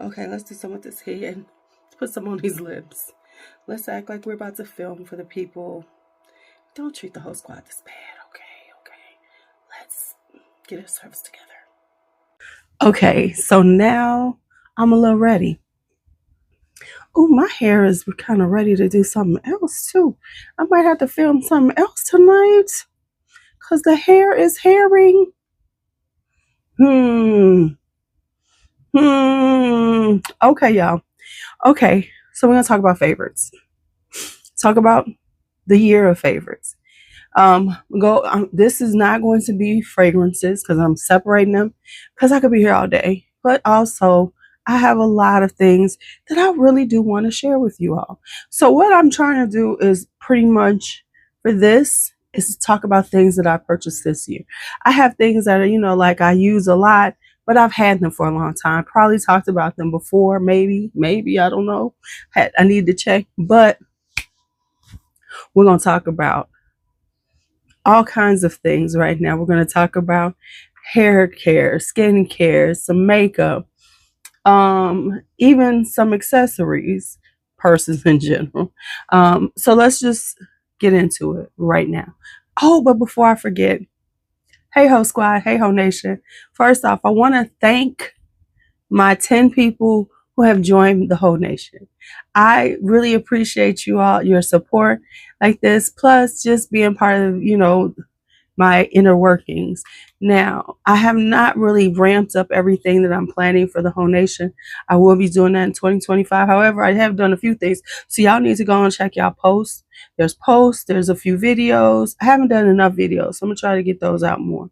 Okay, let's do some with this head. Put some on these lips. Let's act like we're about to film for the people. Don't treat the whole squad this bad, okay? Let's get ourselves together. Okay, so now I'm a little ready. Oh, my hair is kind of ready to do something else too. I might have to film something else tonight because the hair is hairing. Okay, y'all. Okay, so we're gonna talk about favorites. Talk about the year of favorites. This is not going to be fragrances because I'm separating them because I could be here all day. But also, I have a lot of things that I really do want to share with you all. So what I'm trying to do is pretty much for this is to talk about things that I purchased this year. I have things that are, like I use a lot, but I've had them for a long time. Probably talked about them before, maybe, I don't know. I need to check, but we're going to talk about all kinds of things right now. We're going to talk about hair care, skin care, some makeup, even some accessories, purses in general. So let's just get into it right now. Oh, but before I forget, hey ho squad, hey ho nation. First off, I want to thank my 10 people who have joined the whole nation. I really appreciate you all, your support like this, plus just being part of, my inner workings. Now, I have not really ramped up everything that I'm planning for the whole nation. I will be doing that in 2025. However, I have done a few things. So y'all need to go and check y'all posts. There's posts, there's a few videos. I haven't done enough videos, so I'm gonna try to get those out more.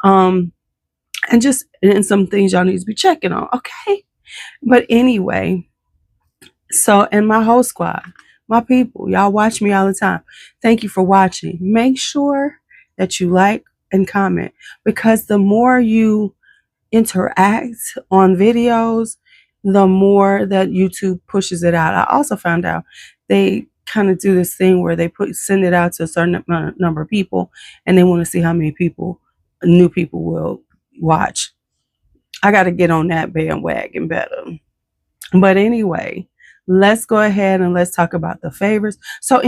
And some things y'all need to be checking on, okay? But anyway, so, and my whole squad, my people, y'all watch me all the time. Thank you for watching. Make sure that you like and comment, because the more you interact on videos, the more that YouTube pushes it out. I also found out they kind of do this thing where they send it out to a certain number of people, and they want to see how many new people will watch. I got to get on that bandwagon better. But anyway, let's go ahead and let's talk about the favorites. So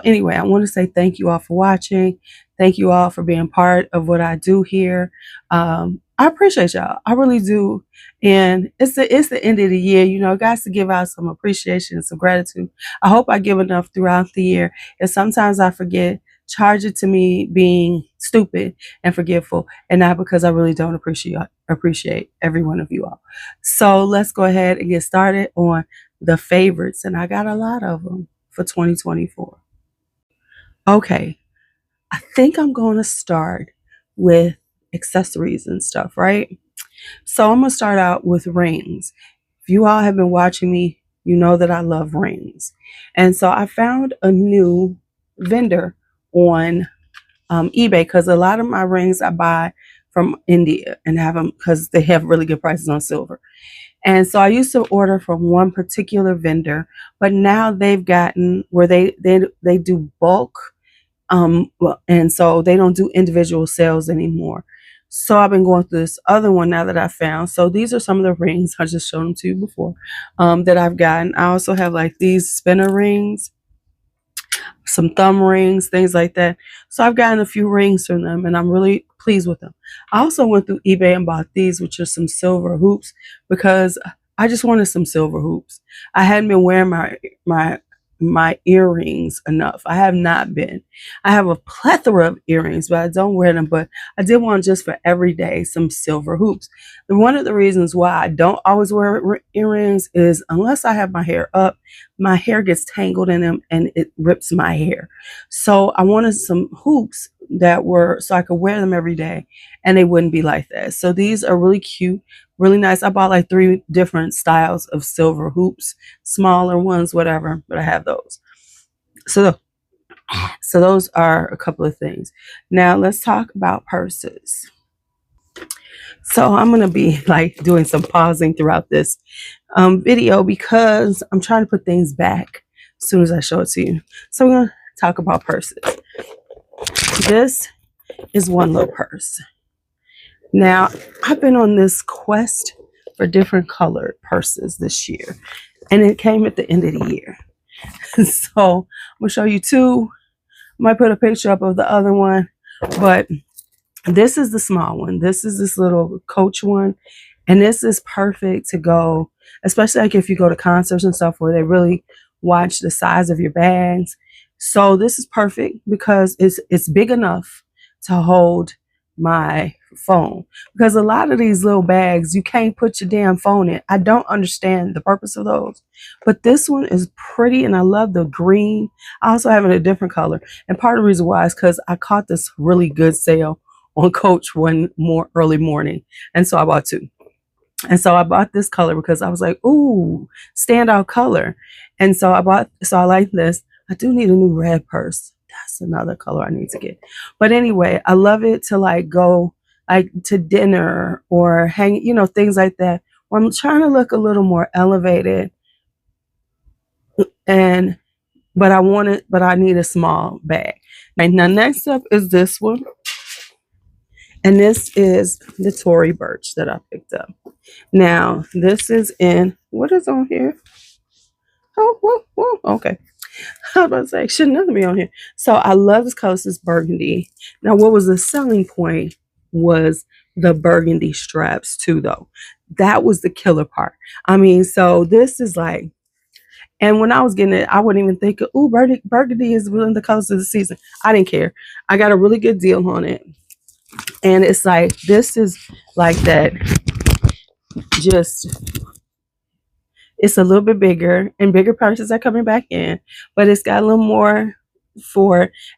anyway, I want to say thank you all for watching. Thank you all for being part of what I do here. I appreciate y'all. I really do. And it's the end of the year. Guys, to give out some appreciation, some gratitude. I hope I give enough throughout the year. And sometimes I forget. Charge it to me being stupid and forgetful, and not because I really don't appreciate every one of you all. So let's go ahead and get started on the favorites. And I got a lot of them for 2024. Okay, I think I'm going to start with accessories and stuff, right? So I'm going to start out with rings. If you all have been watching me, you know that I love rings. And so I found a new vendor on eBay, because a lot of my rings I buy from India and have them because they have really good prices on silver. And so I used to order from one particular vendor, but now they've gotten where they do bulk. And so they don't do individual sales anymore. So I've been going through this other one now that I found. So these are some of the rings. I just showed them to you before, that I've gotten. I also have like these spinner rings, some thumb rings, things like that. So I've gotten a few rings from them, and I'm really pleased with them. I also went through eBay and bought these, which are some silver hoops, because I just wanted some silver hoops. I hadn't been wearing my earrings enough. I have not been. I have a plethora of earrings, but I don't wear them. But I did want just for every day some silver hoops. And one of the reasons why I don't always wear earrings is unless I have my hair up, my hair gets tangled in them and it rips my hair. So I wanted some hoops that were so I could wear them every day and they wouldn't be like that. So these are really cute, really nice. I bought like 3 different styles of silver hoops, smaller ones, whatever, but I have those. So those are a couple of things. Now let's talk about purses. So I'm going to be like doing some pausing throughout this video because I'm trying to put things back as soon as I show it to you. So we're going to talk about purses. This is one little purse. Now, I've been on this quest for different colored purses this year, and it came at the end of the year. So I'm gonna show you two. Might put a picture up of the other one, but this is the small one. This is this little Coach one, and this is perfect to go, especially like if you go to concerts and stuff where they really watch the size of your bags. So this is perfect because it's big enough to hold my phone, because a lot of these little bags you can't put your damn phone in. I don't understand the purpose of those, but this one is pretty, and I love the green. I also have it in a different color, and part of the reason why is because I caught this really good sale on Coach one more early morning, and so I bought two. And so I bought this color because I was like, ooh, standout color. And so I like this. I do need a new red purse. That's another color I need to get. But anyway, I love it to like go like to dinner or hang, things like that, where I'm trying to look a little more elevated. But I need a small bag. Now next up is this one. And this is the Tory Burch that I picked up. Now, this is in, what is on here? Oh, okay. I was about to say, should nothing be on here. So I love this color. This is burgundy. Now, what was the selling point was the burgundy straps too, though. That was the killer part. I mean, so this is like, and when I was getting it, I wouldn't even think, ooh, burgundy is one of the colors of the season. I didn't care. I got a really good deal on it. And it's like, this is like that, just, it's a little bit bigger, and bigger purses are coming back in, but it's got a little more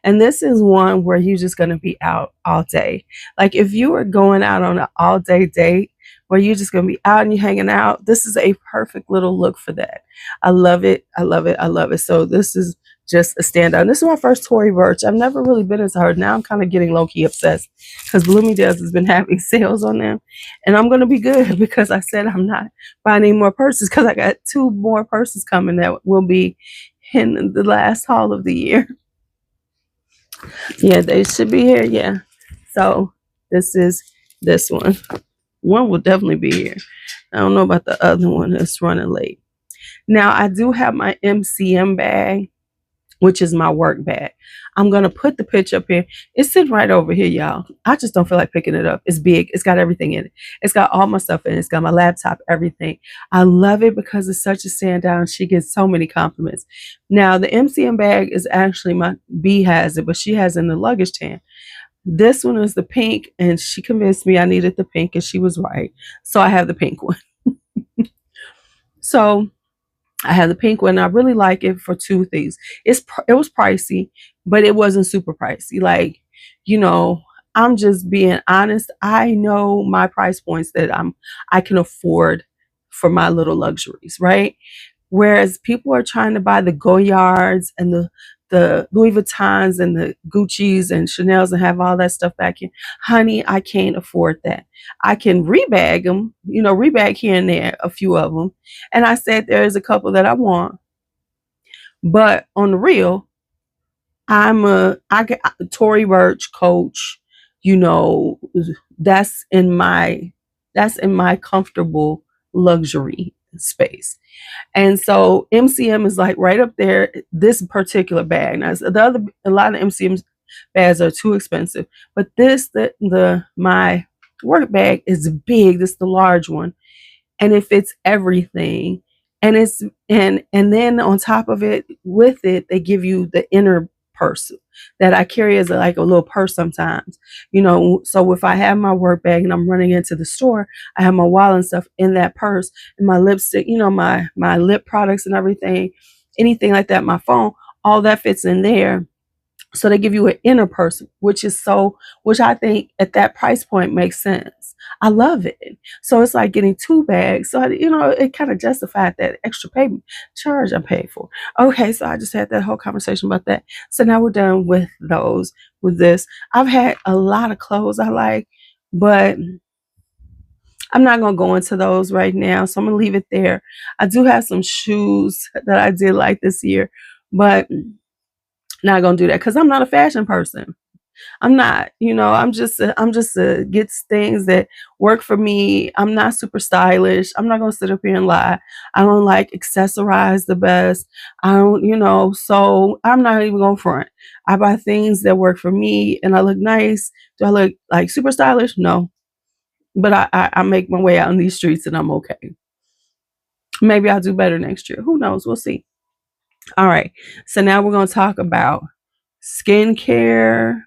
and this is one where you're just going to be out all day. Like if you were going out on an all day date where you're just going to be out and you're hanging out, this is a perfect little look for that. I love it. I love it. I love it. So this is just a standout. And this is my first Tory Burch. I've never really been into her. Now I'm kind of getting low-key obsessed because Bloomingdale's has been having sales on them. And I'm going to be good because I said I'm not buying any more purses because I got 2 more purses coming that will be in the last haul of the year. Yeah, they should be here. Yeah. So this is this one. One will definitely be here. I don't know about the other one that's running late. Now I do have my MCM bag, which is my work bag. I'm going to put the picture up here. It's sitting right over here, y'all. I just don't feel like picking it up. It's big. It's got everything in it. It's got all my stuff in it. It's got my laptop, everything. I love it because it's such a standout, and she gets so many compliments. Now, the MCM bag is actually my B has it, but she has it in the luggage tan. This one is the pink, and she convinced me I needed the pink, and she was right. So I have the pink one. So I had the pink one. I really like it for 2 things. It was pricey, but it wasn't super pricey. Like, I'm just being honest. I know my price points that I can afford for my little luxuries, right? Whereas people are trying to buy the Goyards and the Louis Vuittons and the Gucci's and Chanel's and have all that stuff back in. Honey, I can't afford that. I can rebag them, rebag here and there, a few of them. And I said there's a couple that I want. But on the real, I get Tory Burch, Coach, that's in my comfortable luxury space. And so MCM is like right up there. This particular bag. Now, a lot of MCM bags are too expensive, but my work bag is big. This is the large one, and it fits everything. And and then on top of it, with it, they give you the inner purse that I carry as like a little purse sometimes, so if I have my work bag and I'm running into the store, I have my wallet and stuff in that purse, and my lipstick, my lip products and everything, anything like that, my phone, all that fits in there. So they give you an inner purse, which I think at that price point makes sense. I love it. So it's like getting 2 bags. So, it kind of justified that extra payment charge I paid for. Okay, so I just had that whole conversation about that. So now we're done with this. I've had a lot of clothes I like, but I'm not going to go into those right now. So I'm going to leave it there. I do have some shoes that I did like this year, but not going to do that because I'm not a fashion person. I'm not, I'm just gets things that work for me. I'm not super stylish. I'm not gonna sit up here and lie. I don't like accessorize the best. I don't, so I'm not even going front. I buy things that work for me and I look nice. Do I look like super stylish? No. But I make my way out in these streets and I'm okay. Maybe I'll do better next year. Who knows? We'll see. All right. So now we're going to talk about skincare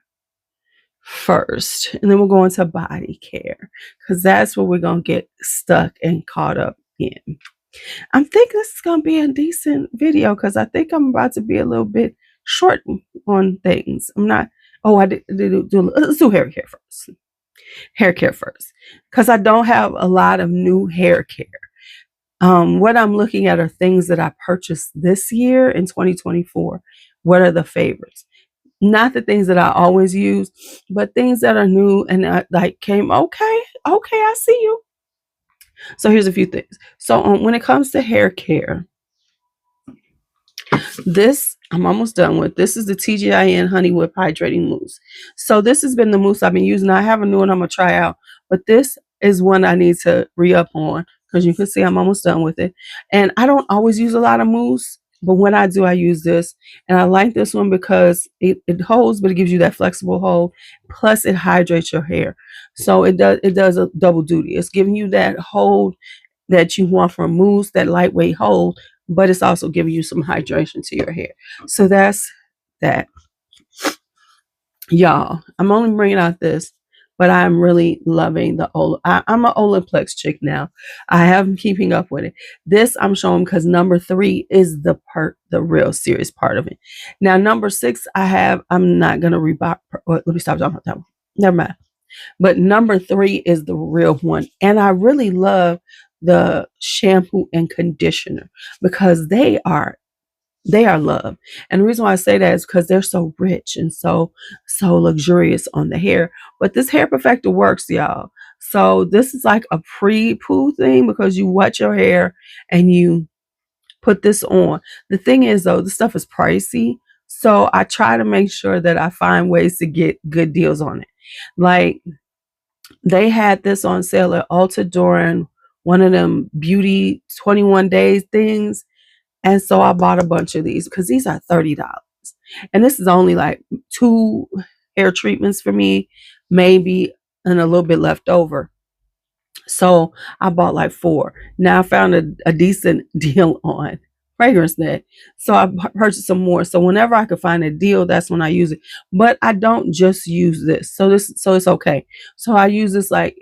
first, and then we'll go into body care because that's what we're going to get stuck and caught up in. I'm thinking this is going to be a decent video because I think I'm about to be a little bit short on things. I'm not. Oh, let's do hair care first. Hair care first because I don't have a lot of new hair care. What I'm looking at are things that I purchased this year in 2024. What are the favorites? Not the things that I always use, but things that are new and came, okay, I see you. So here's a few things. So when it comes to hair care, this I'm almost done with. This is the TGIN Honey Whip Hydrating Mousse. So this has been the mousse I've been using. I have a new one I'm going to try out, but this is one I need to re-up on because you can see I'm almost done with it. And I don't always use a lot of mousse, but when I do, I use this. And I like this one because it holds, but it gives you that flexible hold. Plus, it hydrates your hair. So it does a double duty. It's giving you that hold that you want from mousse, that lightweight hold, but it's also giving you some hydration to your hair. So that's that. Y'all, I'm only bringing out this, but I'm really loving the Ola. I'm an Olaplex chick now. I have keeping up with it. This I'm showing because number 3 is the real serious part of it. Now, number 6, I'm not going to rebuy. Let me stop talking about that one. Never mind. But number 3 is the real one. And I really love the shampoo and conditioner because they are love. And the reason why I say that is because they're so rich and so luxurious on the hair. But this hair perfector works, y'all. So this is like a pre-poo thing because you wet your hair and you put this on. The thing is though, this stuff is pricey. So I try to make sure that I find ways to get good deals on it. Like they had this on sale at Ulta during one of them beauty 21 days things. And so I bought a bunch of these because these are $30. And this is only like 2 hair treatments for me, maybe, and a little bit left over. So I bought like 4. Now I found a decent deal on Fragrance Net. So I purchased some more. So whenever I could find a deal, that's when I use it. But I don't just use this. So it's okay. So I use this I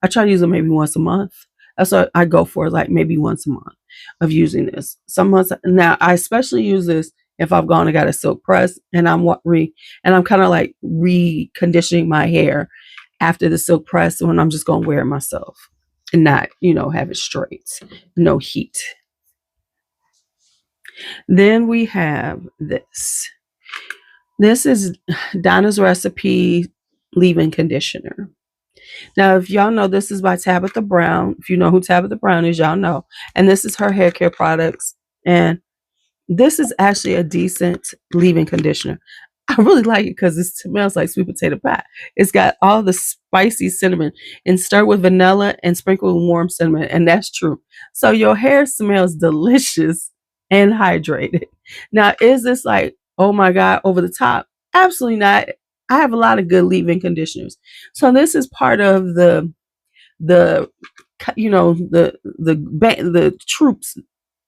try to use it maybe once a month. That's what I go for, like maybe once a month of using this. Some months now, I especially use this if I've gone and got a silk press and I'm kind of like reconditioning my hair after the silk press when I'm just gonna wear it myself and not, have it straight, no heat. Then we have this. This is Donna's Recipe leave-in conditioner. Now, if y'all know, this is by Tabitha Brown. If you know who Tabitha Brown is, y'all know. And this is her hair care products. And this is actually a decent leave-in conditioner. I really like it because it smells like sweet potato pie. It's got all the spicy cinnamon and stir with vanilla and sprinkle with warm cinnamon. And that's true. So your hair smells delicious and hydrated. Now, is this like, oh my God, over the top? Absolutely not. I have a lot of good leave-in conditioners. So this is part of the troops,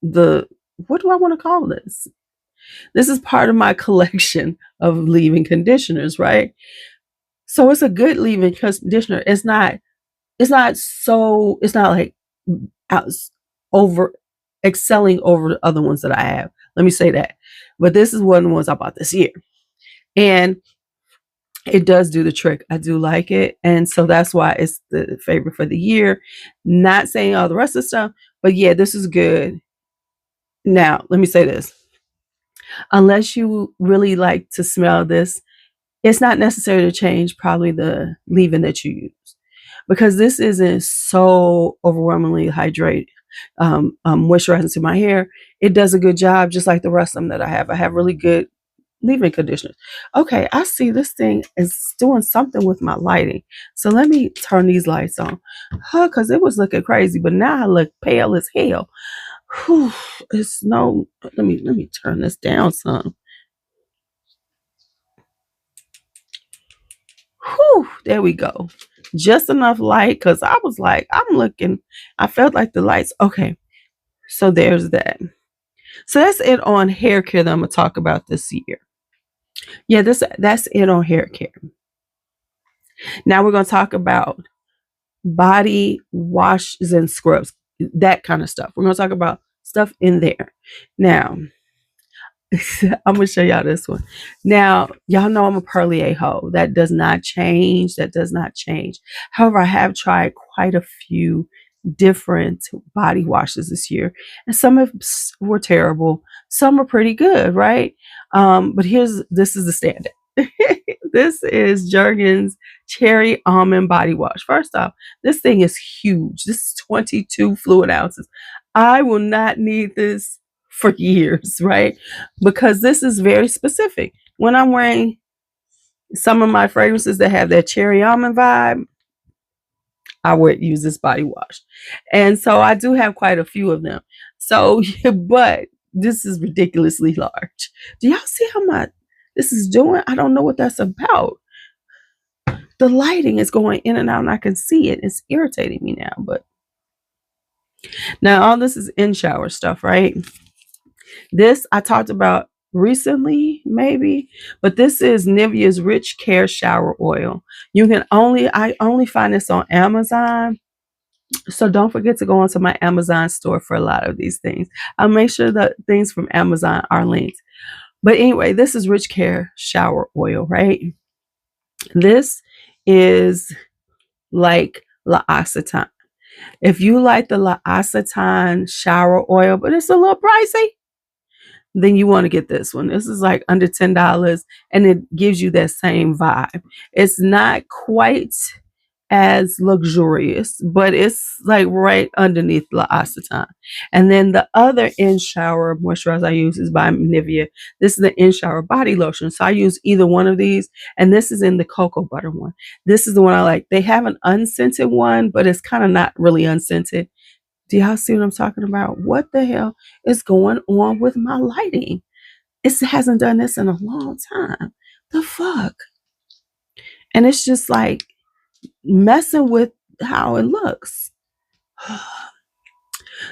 what do I want to call this? This is part of my collection of leave-in conditioners, right? So it's a good leave-in conditioner. It's not like over excelling over the other ones that I have. Let me say that. But this is one of the ones I bought this year. And it does do the trick. I do like it. And so that's why it's the favorite for the year. Not saying all the rest of the stuff, but yeah, this is good. Now, let me say this. Unless you really like to smell this, it's not necessary to change probably the leave-in that you use because this isn't so overwhelmingly moisturizing to my hair. It does a good job just like the rest of them that I have. I have really good leave-in conditioners. Okay, I see this thing is doing something with my lighting. So let me turn these lights on. Because it was looking crazy, but now I look pale as hell. Whew, it's no, let me turn this down some. Whew, there we go. Just enough light because I was like, I'm looking, I felt like the lights. Okay, so there's that. So that's it on hair care that I'm gonna talk about this year. Yeah, that's it on hair care. Now we're gonna talk about body washes and scrubs, that kind of stuff. We're gonna talk about stuff in there. Now, I'm gonna show y'all this one. Now, y'all know I'm a Perlier hoe. That does not change. That does not change. However, I have tried quite a few different body washes this year, and some of were terrible. Some are pretty good, right? But this is the standard. This is Jergens Cherry Almond Body Wash. First off, this thing is huge. This is 22 fluid ounces. I will not need this for years, right? Because this is very specific. When I'm wearing some of my fragrances that have that cherry almond vibe, I would use this body wash. And so I do have quite a few of them. So, but this is ridiculously large. Do y'all see how much this is doing? I don't know what that's about. The lighting is going in and out and I can see it. It's irritating me now, but now all this is in shower stuff, right? This I talked about recently, maybe, but this is Nivea's Rich Care Shower Oil. I only find this on Amazon. So don't forget to go onto my Amazon store for a lot of these things. I'll make sure that things from Amazon are linked. But anyway, this is Rich Care Shower Oil, right? This is like L'Occitane. If you like the L'Occitane shower oil, but it's a little pricey, then you want to get this one. This is like under $10 and it gives you that same vibe. It's not quite as luxurious, but it's like right underneath L'Occitane. And then the other in-shower moisturizer I use is by Nivea. This is the in-shower body lotion. So I use either one of these, and this is in the cocoa butter one. This is the one I like. They have an unscented one, but it's kind of not really unscented. Do y'all see what I'm talking about? What the hell is going on with my lighting? It hasn't done this in a long time. The fuck? And it's just like messing with how it looks.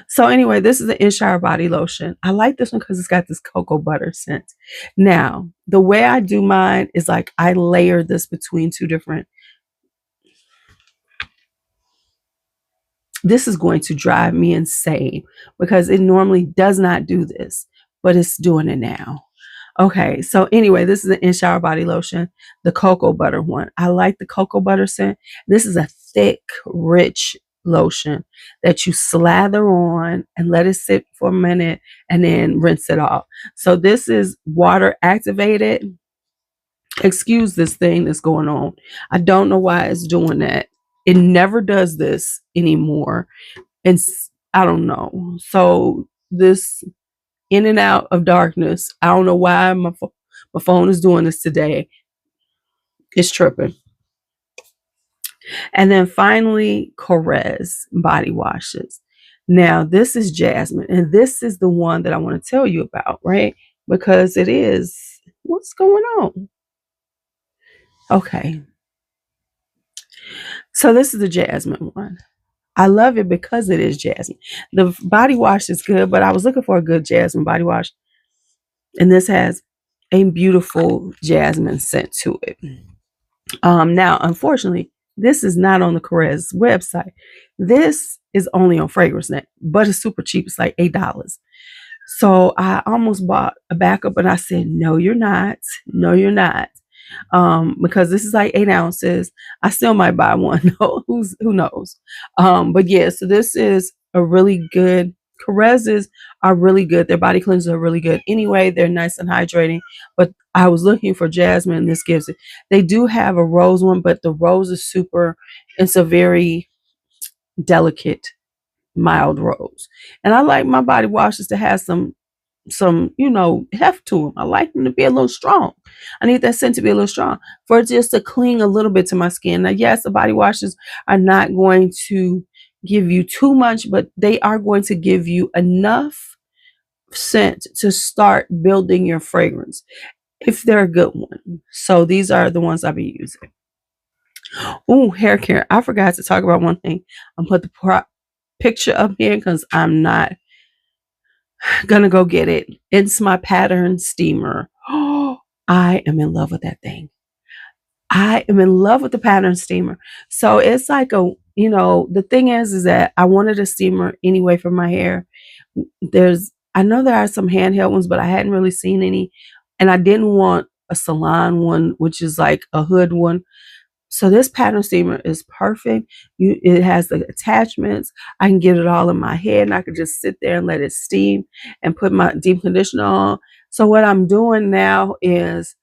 So anyway, this is the in-shower body lotion. I like this one because it's got this cocoa butter scent. Now, the way I do mine is like I layer this between two different. This is going to drive me insane because it normally does not do this, but it's doing it now. Okay, so anyway, this is the in-shower body lotion, the cocoa butter one. I like the cocoa butter scent. This is a thick, rich lotion that you slather on and let it sit for a minute and then rinse it off. So this is water activated. Excuse this thing that's going on. I don't know why it's doing that. It never does this anymore. And I don't know. So this in and out of darkness. I don't know why my phone is doing this today. It's tripping. And then finally, Korres body washes. Now, this is Jasmine, and this is the one that I want to tell you about, right? Because it is. What's going on? Okay. So this is the Jasmine one. I love it because it is Jasmine. The body wash is good, but I was looking for a good Jasmine body wash. And this has a beautiful jasmine scent to it. Now, unfortunately, this is not on the Korres website. This is only on FragranceNet, but it's super cheap. It's like $8. So I almost bought a backup, but I said, no, you're not. No, you're not. Because this is like 8 ounces. I still might buy one. Who knows? But yeah, so this is a really good. Korres are really good. Their body cleansers are really good. Anyway, they're nice and hydrating. But I was looking for jasmine. This gives it. They do have a rose one, but the rose is super. It's a very delicate, mild rose. And I like my body washes to have some you know, heft to them. I like them to be a little strong. I need that scent to be a little strong for it just to cling a little bit to my skin. Now, yes, the body washes are not going to give you too much, but they are going to give you enough scent to start building your fragrance if they're a good one. So these are the ones I've been using. Oh, hair care. I forgot to talk about one thing. I'm put the picture up here because I'm not gonna go get it. It's my pattern steamer. Oh, I am in love with that thing. I am in love with the pattern steamer. So it's like you know, the thing is that I wanted a steamer anyway for my hair. I know there are some handheld ones, but I hadn't really seen any. And I didn't want a salon one, which is like a hood one. So this pattern steamer is perfect. It has the attachments. I can get it all in my head and I could just sit there and let it steam and put my deep conditioner on. So what I'm doing now is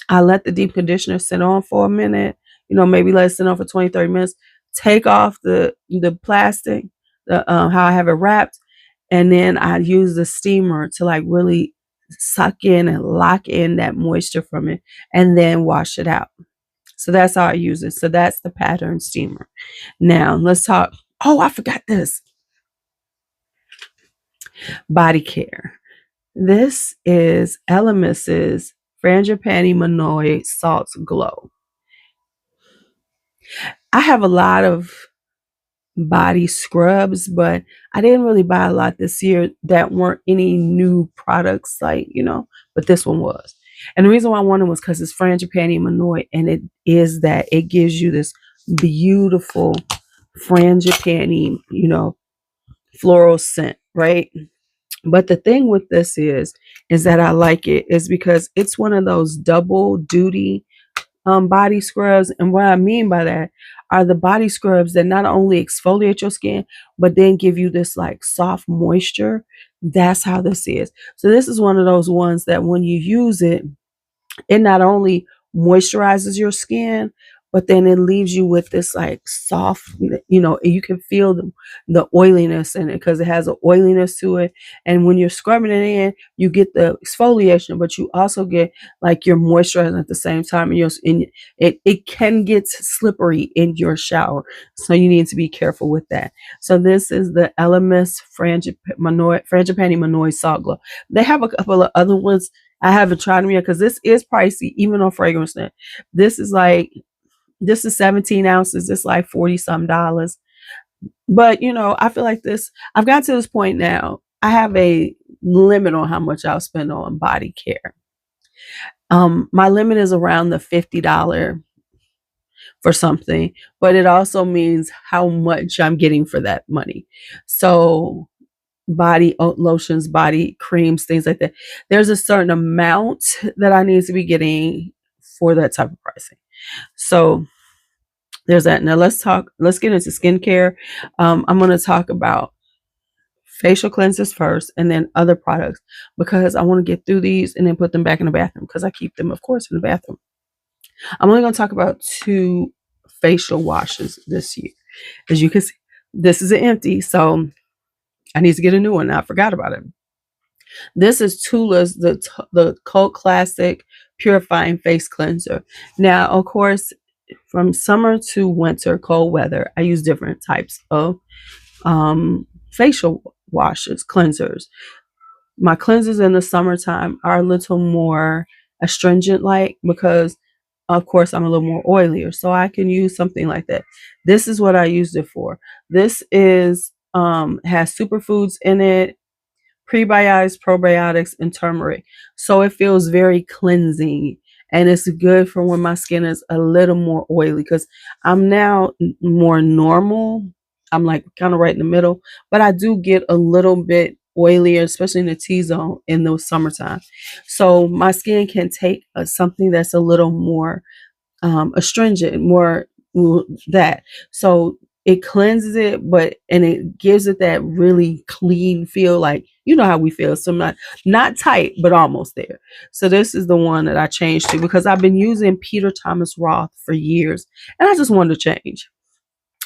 I let the deep conditioner sit on for a minute, you know, maybe let it sit on for 20, 30 minutes, take off the plastic, how I have it wrapped. And then I use the steamer to like really suck in and lock in that moisture from it and then wash it out. So that's how I use it. So that's the pattern steamer. Now let's talk. Oh, I forgot this. Body care. This is Elemis's Frangipani Manoi Salt Glow. I have a lot of body scrubs, but I didn't really buy a lot this year that weren't any new products, like, you know, but this one was. And the reason why I wanted was because it's Frangipani Manoi, and it is that it gives you this beautiful Frangipani, you know, floral scent, right? But the thing with this is that I like it is because it's one of those double duty body scrubs. And what I mean by that are the body scrubs that not only exfoliate your skin, but then give you this like soft moisture. That's how this is. So this is one of those ones that when you use it, it not only moisturizes your skin, but then it leaves you with this like soft, you know, you can feel the oiliness in it because it has an oiliness to it. And when you're scrubbing it in, you get the exfoliation, but you also get like your moisturizing at the same time. And it can get slippery in your shower. So you need to be careful with that. So this is the Elemis Frangipani Manoi Salt Glow. They have a couple of other ones. I haven't tried them yet because this is pricey, even on FragranceNet. This is 17 ounces. It's like 40 some dollars. But you know, I feel like I've got to this point now. I have a limit on how much I'll spend on body care. My limit is around the $50 for something, but it also means how much I'm getting for that money. So body lotions, body creams, things like that. There's a certain amount that I need to be getting for that type of pricing. So there's that. Now let's get into skincare. I'm going to talk about facial cleansers first and then other products because I want to get through these and then put them back in the bathroom because I keep them, of course, in the bathroom. I'm only going to talk about 2 facial washes this year. As you can see, this is an empty, so I need to get a new one. I forgot about it. This is Tula's the cult classic purifying face cleanser. Now, of course, from summer to winter, cold weather, I use different types of facial washes, cleansers. My cleansers in the summertime are a little more astringent like because of course I'm a little more oilier, so I can use something like that. This is what I used it for. This is has superfoods in it, prebiotics, probiotics, and turmeric. So it feels very cleansing and it's good for when my skin is a little more oily because I'm now more normal. I'm like kind of right in the middle, but I do get a little bit oilier, especially in the T-zone in the summertime. So my skin can take something that's a little more astringent, more that. So it cleanses it, and it gives it that really clean feel, like you know how we feel. So not tight, but almost there. So this is the one that I changed to because I've been using Peter Thomas Roth for years, and I just wanted to change.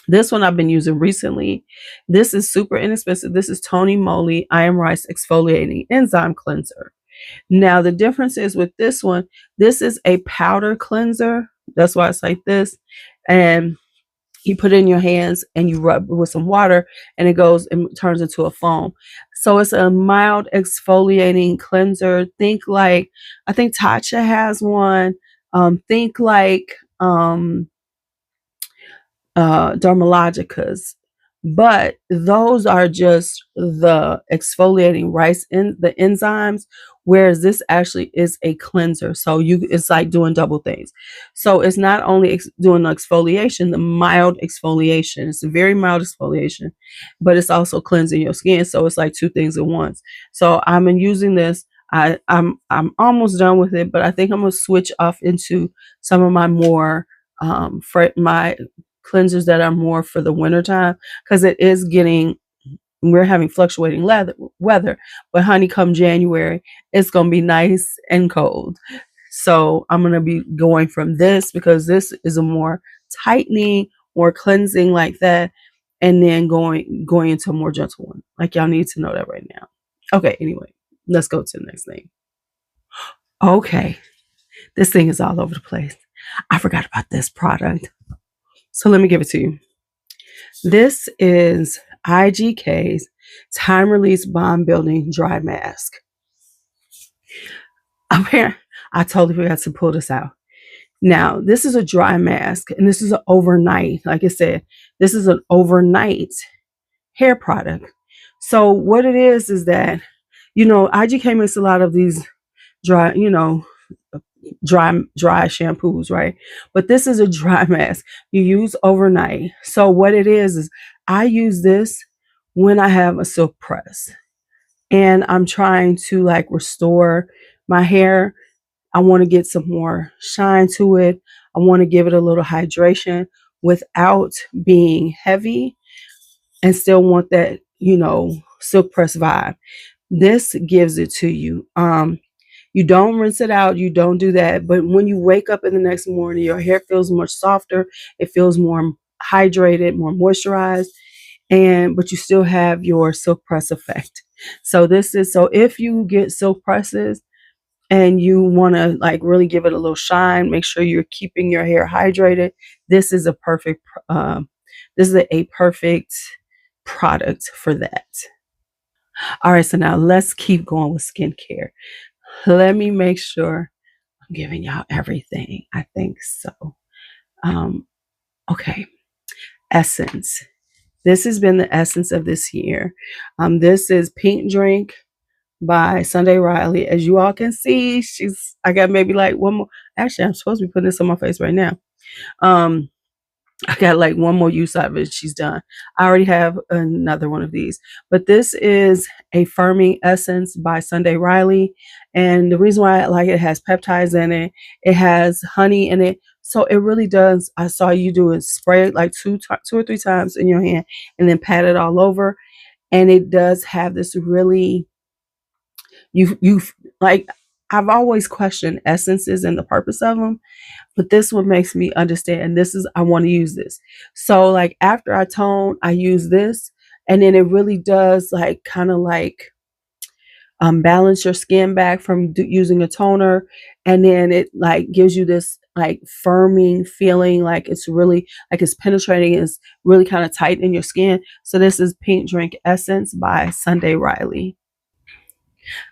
This one I've been using recently. This is super inexpensive. This is Tony Moly I Am Rice Exfoliating Enzyme Cleanser. Now, the difference is with this one, this is a powder cleanser. That's why it's like this. And you put it in your hands and you rub with some water and it goes and turns into a foam. So it's a mild exfoliating cleanser. Think like, I think Tatcha has one. Think like Dermalogica's, but those are just the exfoliating rice in the enzymes, whereas this actually is a cleanser. So it's like doing double things. So it's not only doing the exfoliation, the mild exfoliation. It's a very mild exfoliation, but it's also cleansing your skin. So it's like two things at once. So I've been using this. I'm almost done with it, but I think I'm gonna switch off into some of my more my cleansers that are more for the winter time, because we're having fluctuating weather, but honey, come January, it's going to be nice and cold. So I'm going to be going from this, because this is a more tightening, more cleansing like that, and then going into a more gentle one. Like, y'all need to know that right now. Okay, anyway, let's go to the next thing. Okay, this thing is all over the place. I forgot about this product. So let me give it to you. This is IGK's Time Release Bond Building Dry Mask. Okay, I totally forgot to pull this out. Now, this is a dry mask, and this is an overnight. Like I said, this is an overnight hair product. So what it is that, IGK makes a lot of these dry shampoos, right? But this is a dry mask you use overnight. So what it is I use this when I have a silk press and I'm trying to like restore my hair. I want to get some more shine to it. I want to give it a little hydration without being heavy and still want that, silk press vibe. This gives it to you. You don't rinse it out. You don't do that. But when you wake up in the next morning, your hair feels much softer. It feels more hydrated, more moisturized, but you still have your silk press effect. So if you get silk presses and you want to like really give it a little shine, make sure you're keeping your hair hydrated. This is a perfect product for that. All right, so now let's keep going with skincare. Let me make sure I'm giving y'all everything. I think so. Okay. Essence. This has been the essence of this year. This is Pink Drink by Sunday Riley. As you all can see, I got maybe like one more. Actually, I'm supposed to be putting this on my face right now. I got like one more use out of it. She's done. I already have another one of these, but this is a firming essence by Sunday Riley. And the reason why I like it has peptides in it. It has honey in it. So it really does. I saw you do it, spray it like two or three times in your hand and then pat it all over. And it does have this really, like, I've always questioned essences and the purpose of them. But this one makes me understand. I want to use this. So like after I tone, I use this, and then it really does like kind of like balance your skin back from using a toner, and then it like gives you this like firming feeling, like it's really like it's penetrating, it's really kind of tight in your skin. So this is Pink Drink Essence by Sunday Riley.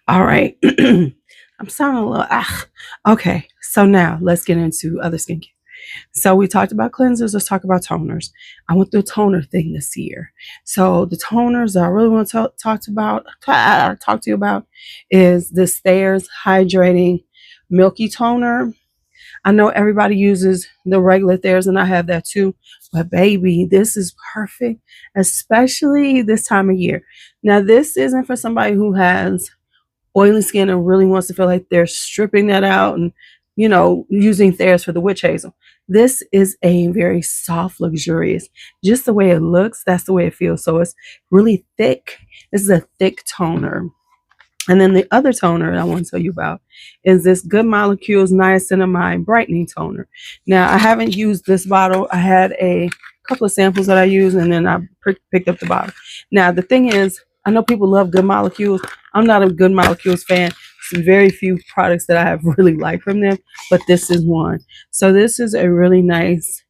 All right. I'm sounding a little okay. So now let's get into other skincare. So we talked about cleansers. Let's talk about toners. I went through a toner thing this year. So the toners I really want to talk to you about is this Thayer's Hydrating Milky Toner. I know everybody uses the regular Thayer's, and I have that too. But baby, this is perfect, especially this time of year. Now, this isn't for somebody who has oily skin and really wants to feel like they're stripping that out and, using Thayer's for the witch hazel. This is a very soft, luxurious, just the way it looks, that's the way it feels. So it's really thick. This is a thick toner. And then the other toner I want to tell you about is this Good Molecules Niacinamide Brightening Toner. Now, I haven't used this bottle. I had a couple of samples that I use, and then I picked up the bottle. Now the thing is, I know people love Good Molecules. I'm not a Good Molecules fan. Some very few products that I have really liked from them, but this is one. So this is a really nice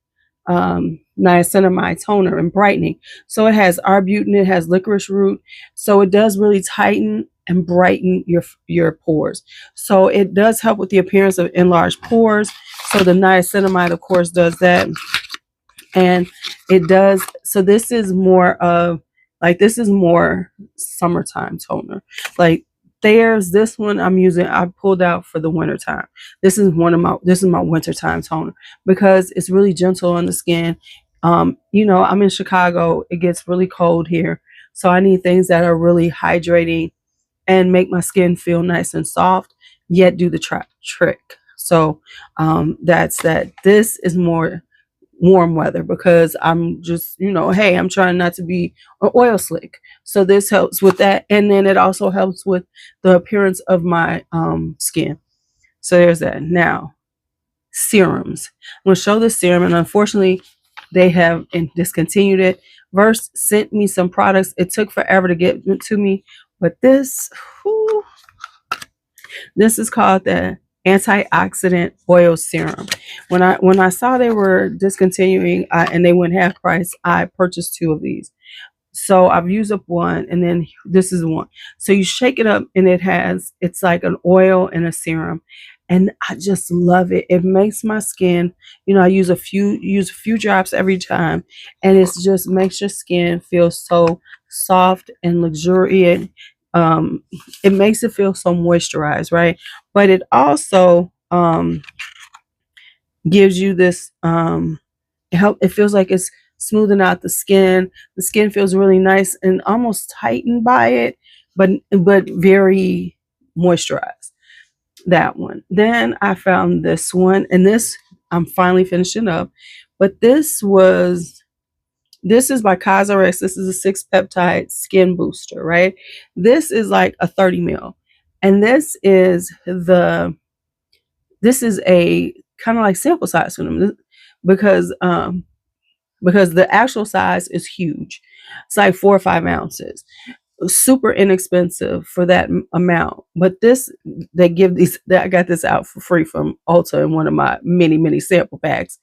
niacinamide toner and brightening. So it has arbutin, it has licorice root, so it does really tighten and brighten your pores. So it does help with the appearance of enlarged pores. So the niacinamide, of course, does that, and it does. So this is more of this is more summertime toner. Like there's this one I pulled out for the winter time. This is my wintertime toner because it's really gentle on the skin. You know, I'm in Chicago. It gets really cold here. So I need things that are really hydrating and make my skin feel nice and soft, yet do the trick. So that's that. This is more warm weather because I'm just, you know, hey, I'm trying not to be an oil slick. So this helps with that. And then it also helps with the appearance of my skin. So there's that. Now, serums. I'm going to show the serum, and unfortunately, they have discontinued it. Verse sent me some products. It took forever to get to me, but this, whew, this is called the antioxidant oil serum. When I saw they were discontinuing and they went half price, I purchased 2 of these. So I've used up one, and then this is one. So you shake it up, and it's like an oil and a serum, and I just love it. It makes my skin, you know, I use a few drops every time, and it's just makes your skin feel so soft and luxuriant. It makes it feel so moisturized, right? But it also gives you this it feels like it's smoothing out the skin. The skin feels really nice and almost tightened by it, but very moisturized. That one. Then I found this one, and this I'm finally finishing up. But this is by Khye Fragrances. This is a 6-peptide skin booster, right? This is like a 30 ml. And this is a kind of like sample size for them because the actual size is huge. It's like 4 or 5 ounces. Super inexpensive for that amount. But I got this out for free from Ulta in one of my many sample packs.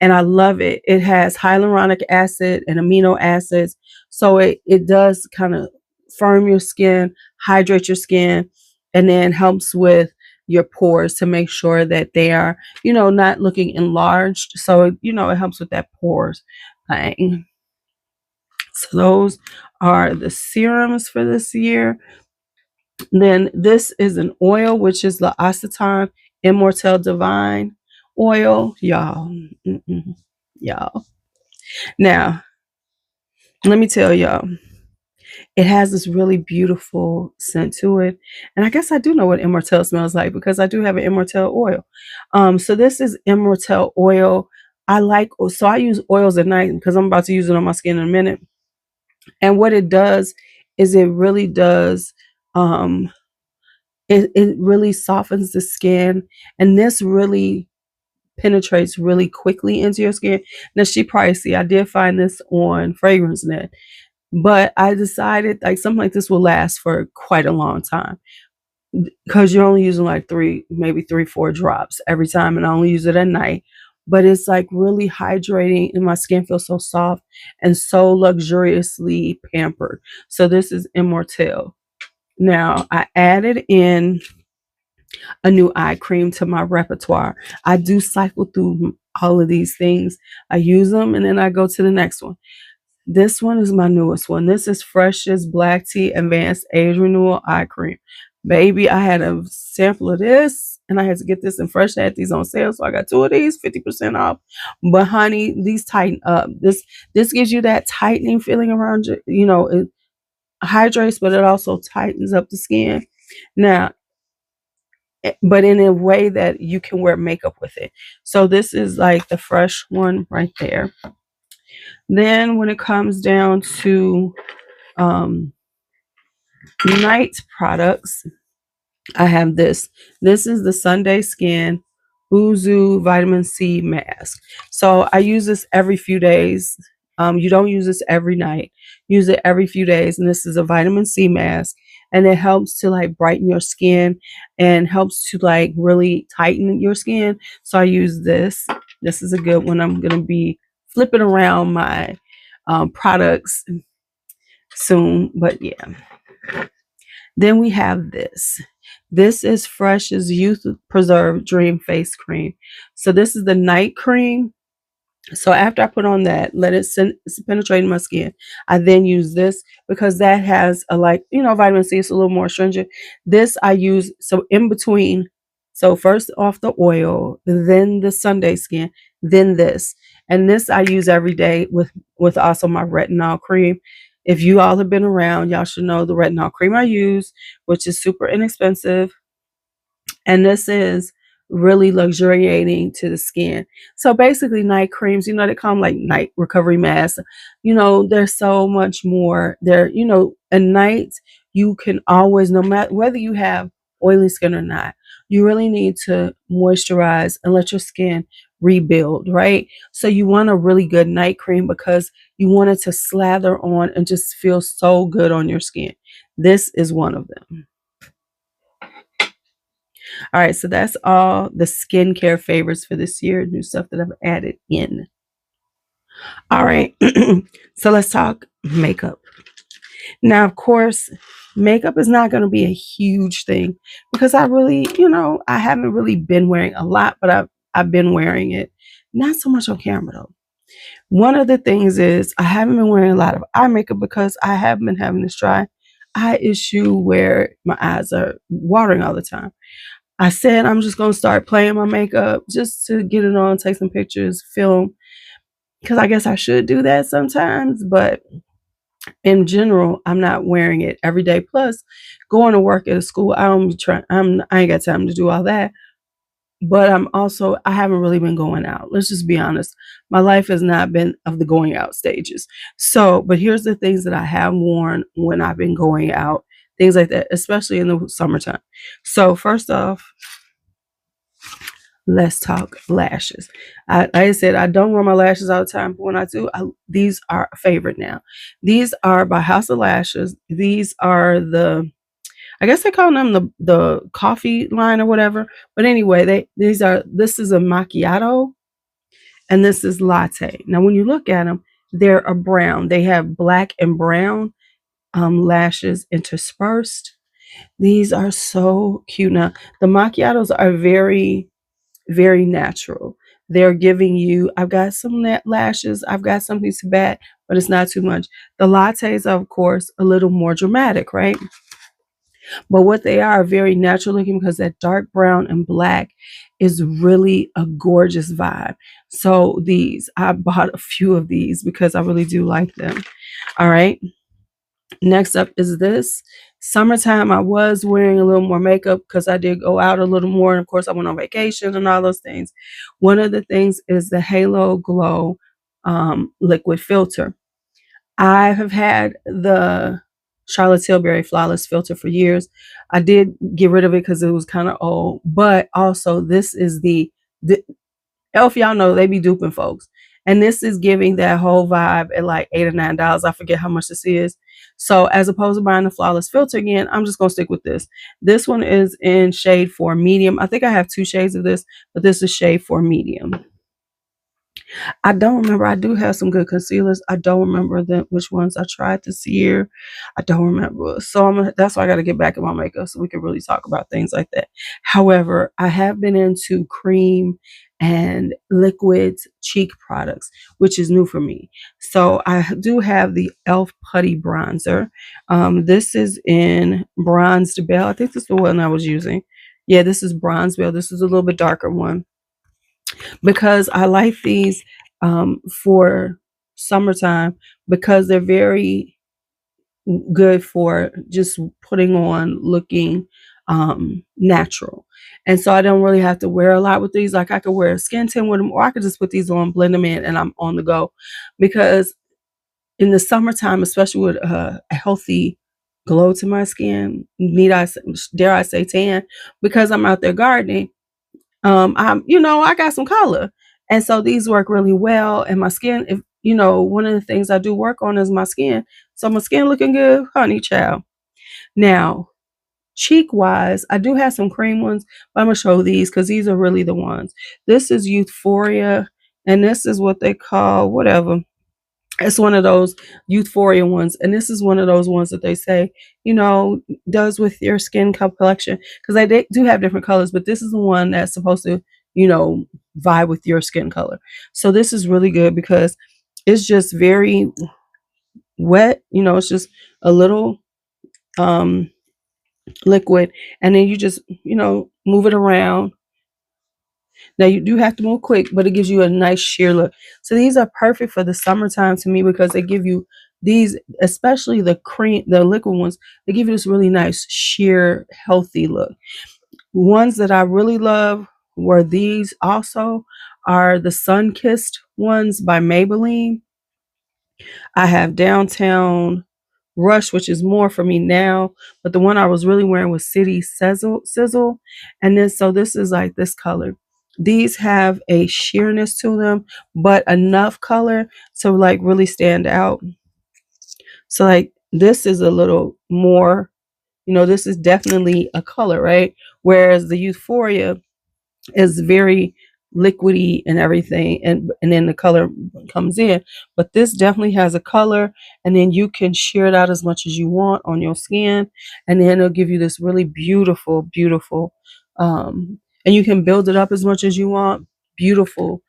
And I love it. It has hyaluronic acid and amino acids. So it does kind of firm your skin, hydrate your skin, and then helps with your pores to make sure that they are, you know, not looking enlarged. So, you know, it helps with that pores thing. So those are the serums for this year. Then this is an oil, which is the Acetone Immortelle Divine oil. Y'all. Y'all. Now, let me tell y'all. It has this really beautiful scent to it. And I guess I do know what Immortelle smells like because I do have an Immortelle oil. So this is Immortelle oil. So I use oils at night because I'm about to use it on my skin in a minute. And what it does is it really does, it really softens the skin. And this really penetrates really quickly into your skin. Now, she pricey. I did find this on FragranceNet. But I decided like something like this will last for quite a long time because you're only using like 4 drops every time, and I only use it at night. But it's like really hydrating, and my skin feels so soft and so luxuriously pampered. So this is Immortelle. Now I added in a new eye cream to my repertoire. I do cycle through all of these things. I use them and then I go to the next one. This one is my newest one. This is Fresh's Black Tea Advanced Age Renewal Eye Cream. Baby, I had a sample of this and I had to get this, and Fresh had these on sale. So I got 2 of these, 50% off. But honey, these tighten up. This gives you that tightening feeling around you. You know, it hydrates, but it also tightens up the skin. Now, but in a way that you can wear makeup with it. So this is like the Fresh one right there. Then when it comes down to night products, I have this. This is the Sunday Skin LuuLuu Vitamin C Mask. So I use this every few days. You don't use this every night. Use it every few days. And this is a vitamin C mask. And it helps to like brighten your skin and helps to like really tighten your skin. So I use this. This is a good one. I'm going to be flipping around my products soon. But yeah. Then we have this. This is Fresh's Youth Preserve Dream Face Cream. So this is the night cream. So after I put on that, let it penetrate in my skin. I then use this because that has a like, vitamin C. It's a little more astringent. This I use so in between. So first off the oil, then the Sunday skin, then this. And this I use every day with also my retinol cream. If you all have been around, y'all should know the retinol cream I use, which is super inexpensive. And this is really luxuriating to the skin. So basically night creams, they call them like night recovery masks. There's so much more there. At night you can always, no matter whether you have oily skin or not, you really need to moisturize and let your skin rebuild, right? So you want a really good night cream because you want it to slather on and just feel so good on your skin. This is one of them. All right, so that's all the skincare favorites for this year, new stuff that I've added in. All right, so let's talk makeup. Now, of course, makeup is not going to be a huge thing because I really, I haven't really been wearing a lot, but I've been wearing it. Not so much on camera though. One of the things is I haven't been wearing a lot of eye makeup because I have been having this dry eye issue where my eyes are watering all the time. I said I'm just going to start playing my makeup just to get it on, take some pictures, film, because I guess I should do that sometimes. But in general, I'm not wearing it every day. Plus, going to work at a school, I ain't got time to do all that. But I haven't really been going out. Let's just be honest. My life has not been of the going out stages. So, but here's the things that I have worn when I've been going out, things like that, especially in the summertime. So first off, let's talk lashes. Like I said, I don't wear my lashes all the time, but when I do, these are a favorite now. These are by House of Lashes. These are I guess they call them the coffee line or whatever. But anyway, this is a macchiato and this is latte. Now, when you look at them, they're a brown. They have black and brown lashes interspersed. These are so cute. Now, the macchiatos are very, very natural. They're giving you, I've got some lashes, I've got something to bat, but it's not too much. The lattes are, of course, a little more dramatic, right? But what they are very natural looking because that dark brown and black is really a gorgeous vibe. So I bought a few of these because I really do like them. All right. Next up is this. Summertime, I was wearing a little more makeup because I did go out a little more. And of course, I went on vacation and all those things. One of the things is the Halo Glow liquid filter. I have had the Charlotte Tilbury Flawless filter for years. I did get rid of it because it was kind of old. But also, this is the Elf, y'all know they be duping folks. And this is giving that whole vibe at like $8 or $9. I forget how much this is. So as opposed to buying the Flawless filter again, I'm just going to stick with this. This one is in shade 4 medium. I think I have 2 shades of this, but this is shade 4 medium. I don't remember. I do have some good concealers. I don't remember which ones I tried this year. I don't remember. So that's why I got to get back in my makeup so we can really talk about things like that. However, I have been into cream and liquid cheek products, which is new for me. So I do have the e.l.f. Putty Bronzer. This is in Bronzed Belle. I think this is the one I was using. Yeah, this is Bronzed Belle. This is a little bit darker one, because I like these for summertime because they're very good for just putting on looking natural. And so I don't really have to wear a lot with these. Like I could wear a skin tint with them, or I could just put these on, blend them in, and I'm on the go. Because in the summertime, especially with a healthy glow to my skin, dare I say tan, because I'm out there gardening, I got some color. And so these work really well. And my skin, if one of the things I do work on is my skin. So my skin looking good, honey child. Now, cheek wise, I do have some cream ones, but I'm gonna show these because these are really the ones. This is Euphoria, and this is what they call whatever. It's one of those Euphoria ones, and this is one of those ones that they say, does with your skin complexion, because they do have different colors, but this is the one that's supposed to, vibe with your skin color. So this is really good because it's just very wet. It's just a little liquid, and then you just move it around. Now you do have to move quick, but it gives you a nice sheer look. So these are perfect for the summertime to me because they give you these, especially the liquid ones, they give you this really nice sheer healthy look. Ones that I really love were these also are the Sun Kissed ones by Maybelline. I have Downtown Rush, which is more for me now, but the one I was really wearing was City Sizzle. And this is like this color. These have a sheerness to them, but enough color to like really stand out. So like this is a little more, this is definitely a color, right? Whereas the Euphoria is very liquidy and everything, and then the color comes in, but this definitely has a color, and then you can shear it out as much as you want on your skin, and then it'll give you this really beautiful and you can build it up as much as you want. Beautiful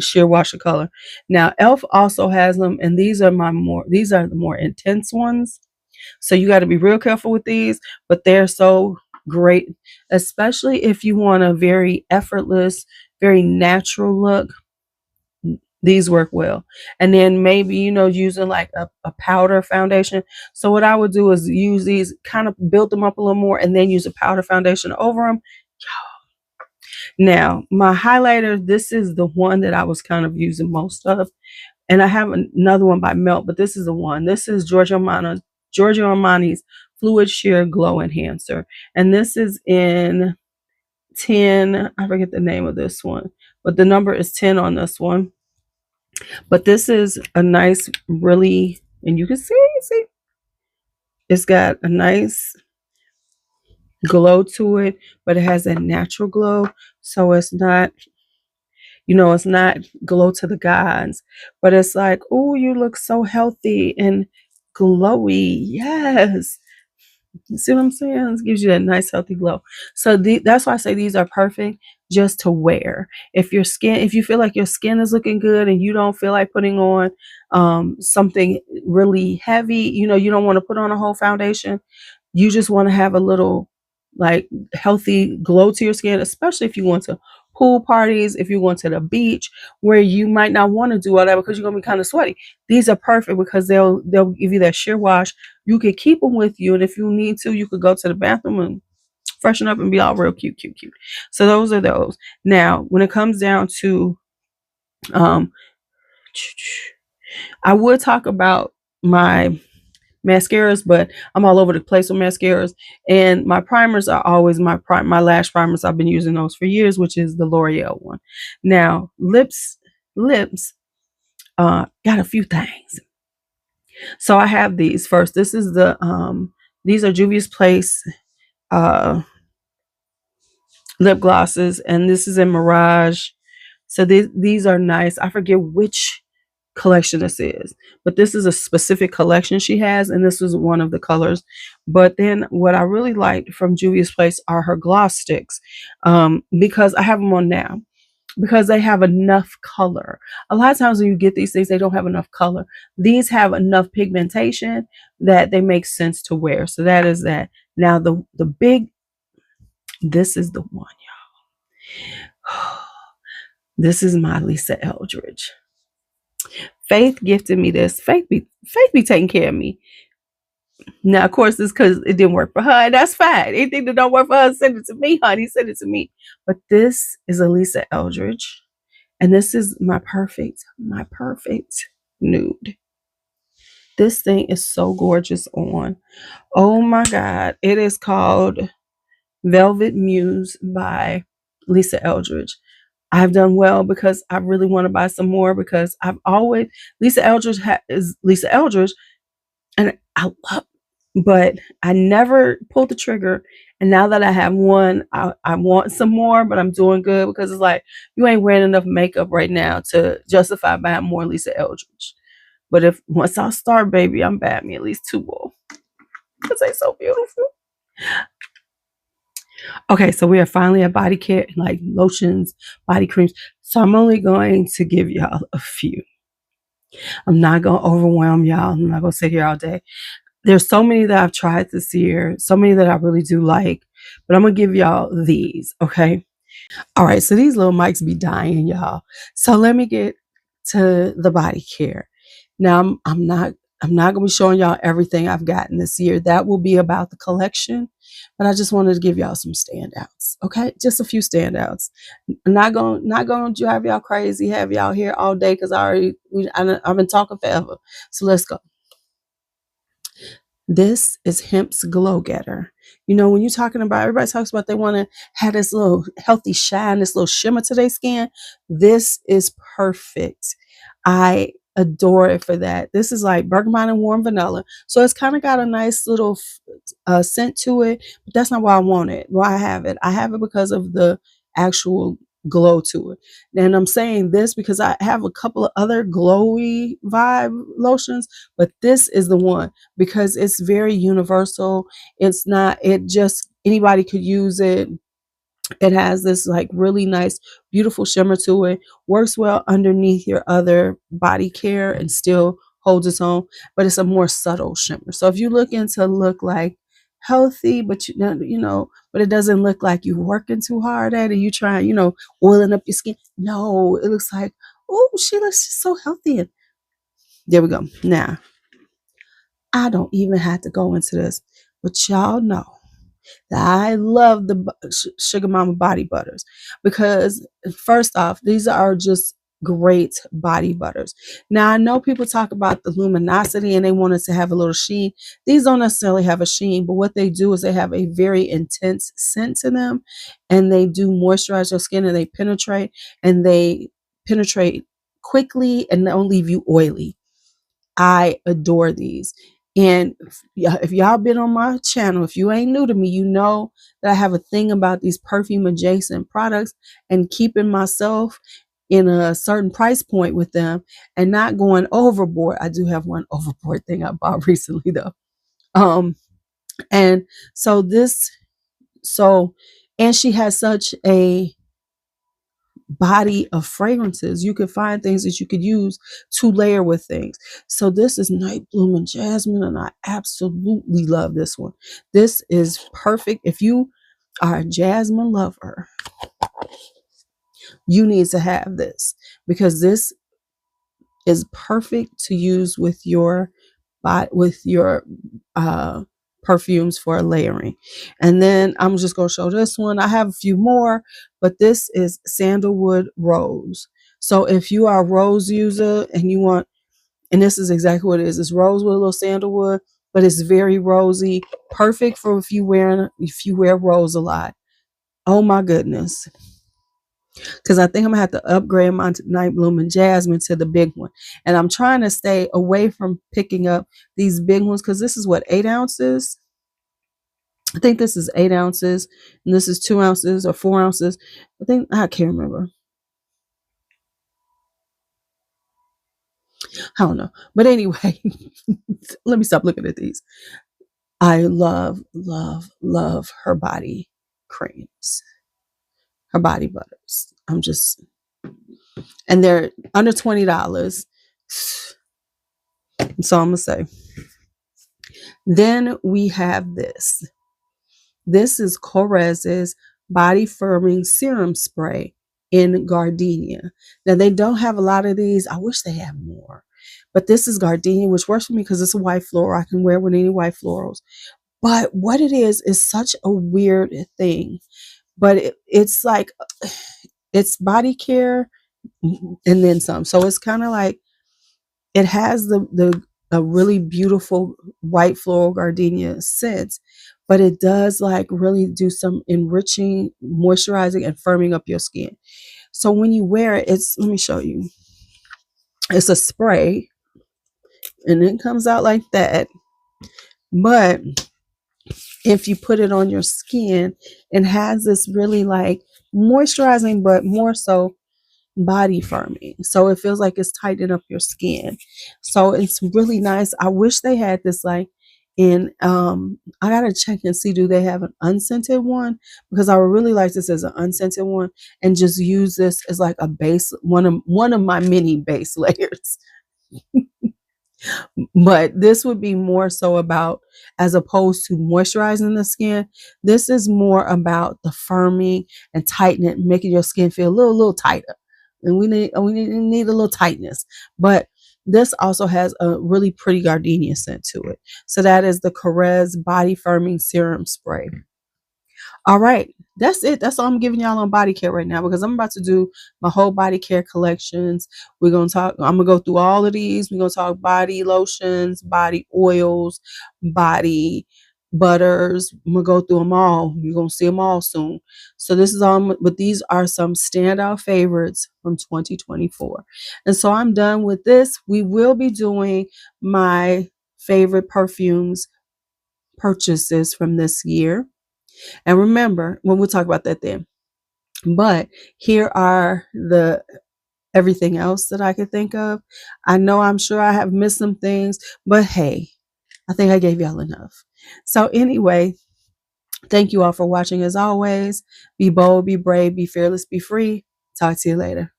sheer wash of color. Now Elf also has them, and these are the more intense ones, so you got to be real careful with these, but they're so great, especially if you want a very effortless, very natural look. These work well. And then maybe, using like a powder foundation. So what I would do is use these, kind of build them up a little more, and then use a powder foundation over them. Now, my highlighter, this is the one that I was kind of using most of. And I have another one by Melt, but this is the one. This is Giorgio Armani's Fluid Sheer Glow Enhancer. And this is in 10. I forget the name of this one, but the number is 10 on this one. But this is a nice, really, and you can see, it's got a nice glow to it, but it has a natural glow. So it's not, it's not glow to the gods, but it's like, oh, you look so healthy and glowy. Yes. You see what I'm saying? It gives you that nice healthy glow. So that's why I say these are perfect just to wear. If you feel like your skin is looking good and you don't feel like putting on something really heavy, you don't want to put on a whole foundation. You just want to have a little like healthy glow to your skin, especially if you want to pool parties, if you want to the beach where you might not want to do all that because you're gonna be kind of sweaty. These are perfect because they'll give you that sheer wash. You could keep them with you, and if you need to, you could go to the bathroom and freshen up and be all real cute. So those are those. Now, when it comes down to I would talk about my mascaras, but I'm all over the place with mascaras. And my primers are always my lash primers. I've been using those for years, which is the L'Oreal one. Now, lips, got a few things. So I have these first. This is these are Juvia's Place lip glosses, and this is in Mirage. So these are nice. I forget which collection this is, but this is a specific collection she has, and this was one of the colors. But then what I really liked from Juvia's Place are her gloss sticks, because I have them on now because they have enough color. A lot of times when you get these things, they don't have enough color. These have enough pigmentation that they make sense to wear. So that is that. Now the big, this is the one, y'all. This is my Lisa Eldridge. Faith gifted me this. Faith be taking care of me. Now, of course, it's because it didn't work for her, and that's fine. Anything that don't work for her, send it to me, honey. Send it to me. But this is a Lisa Eldridge, and this is my perfect nude. This thing is so gorgeous on. Oh my God. It is called Velvet Muse by Lisa Eldridge. I've done well because I really want to buy some more because I've always Lisa Eldridge is Lisa Eldridge, and I love, but I never pulled the trigger. And now that I have one, I want some more, but I'm doing good because it's like you ain't wearing enough makeup right now to justify buying more Lisa Eldridge. But if once I start, baby, I'm buying me at least two more because they're so beautiful. Okay, so we are finally at body care, like lotions, body creams. So I'm only going to give y'all a few. I'm not going to overwhelm y'all. I'm not going to sit here all day. There's so many that I've tried this year, so many that I really do like, but I'm going to give y'all these, okay? All right, so these little mics be dying, y'all. So let me get to the body care. Now, I'm not gonna be showing y'all everything I've gotten this year. That will be about the collection, but I just wanted to give y'all some standouts. Okay, just a few standouts. I'm not gonna drive y'all crazy, have y'all here all day because I've been talking forever. So let's go. This is Hemp's Glow Getter. You know, when you're talking about, everybody talks about they want to have this little healthy shine, this little shimmer to their skin. This is perfect. I adore it for that. This is like bergamot and warm vanilla. So it's kind of got a nice little scent to it, but that's not why I want it. Why I have it. I have it because of the actual glow to it. And I'm saying this because I have a couple of other glowy vibe lotions, but this is the one because it's very universal. It's not, it just, anybody could use it. It has this like really nice, beautiful shimmer to it. Works well underneath your other body care and still holds its own, but it's a more subtle shimmer. So if you're looking to look like healthy, but but it doesn't look like you're working too hard at it, you trying, oiling up your skin. No, it looks like, oh, she looks just so healthy. And there we go. Now, I don't even have to go into this, but y'all know I love the Sugar Mama body butters because, first off, these are just great body butters. Now, I know people talk about the luminosity and they want it to have a little sheen. These don't necessarily have a sheen, but what they do is they have a very intense scent to them, and they do moisturize your skin, and they penetrate quickly and don't leave you oily. I adore these. And if y'all been on my channel, if you ain't new to me, you know that I have a thing about these perfume adjacent products and keeping myself in a certain price point with them and not going overboard. I do have one overboard thing I bought recently though. And so and she has such a body of fragrances. You could find things that you could use to layer with things. So this is Night Bloom and Jasmine, and I absolutely love this one. This is perfect. If you are a jasmine lover, you need to have this because this is perfect to use with your perfumes for layering. And then I'm just going to show this one. I have a few more, but this is Sandalwood Rose. So if you are a rose user and you want, and this is exactly what it is, it's rose with a little sandalwood, but it's very rosy, perfect for if you wear rose a lot. Oh my goodness. Because I think I'm gonna have to upgrade my Night Bloom and Jasmine to the big one. And I'm trying to stay away from picking up these big ones because this is what, 8 ounces? I think this is 8 ounces and this is 2 ounces or 4 ounces. I can't remember. I don't know. But anyway, let me stop looking at these. I love, love, love her body creams, her body butters. And they're under $20. So I'm going to say. Then we have this. This is Korez's Body Firming Serum Spray in Gardenia. Now, they don't have a lot of these. I wish they had more. But this is Gardenia, which works for me because it's a white floral. I can wear with any white florals. But what it is such a weird thing. But it's like, it's body care and then some. So it's kind of like, it has a really beautiful white floral gardenia scent, but it does like really do some enriching, moisturizing, and firming up your skin. So when you wear it, let me show you. It's a spray and it comes out like that. But if you put it on your skin, it has this really like moisturizing, but more so body firming. So it feels like it's tightening up your skin. So it's really nice. I wish they had this like in I gotta check and see, do they have an unscented one? Because I would really like this as an unscented one and just use this as like a base, one of my mini base layers. But this would be more so about, as opposed to moisturizing the skin, this is more about the firming and tightening, making your skin feel a little tighter. And we need a little tightness. But this also has a really pretty gardenia scent to it. So that is the Caress Body Firming Serum Spray. All right, that's it. That's all I'm giving y'all on body care right now, because I'm about to do my whole body care collections. I'm gonna go through all of these. We're gonna talk body lotions, body oils, body butters. I'm gonna go through them all. You're gonna see them all soon. So this is all, but these are some standout favorites from 2024. And so I'm done with this. We will be doing my favorite perfumes purchases from this year. And remember, when we'll talk about that then. But here are the everything else that I could think of. I know I'm sure I have missed some things, but hey, I think I gave y'all enough. So anyway, thank you all for watching as always. Be bold, be brave, be fearless, be free. Talk to you later.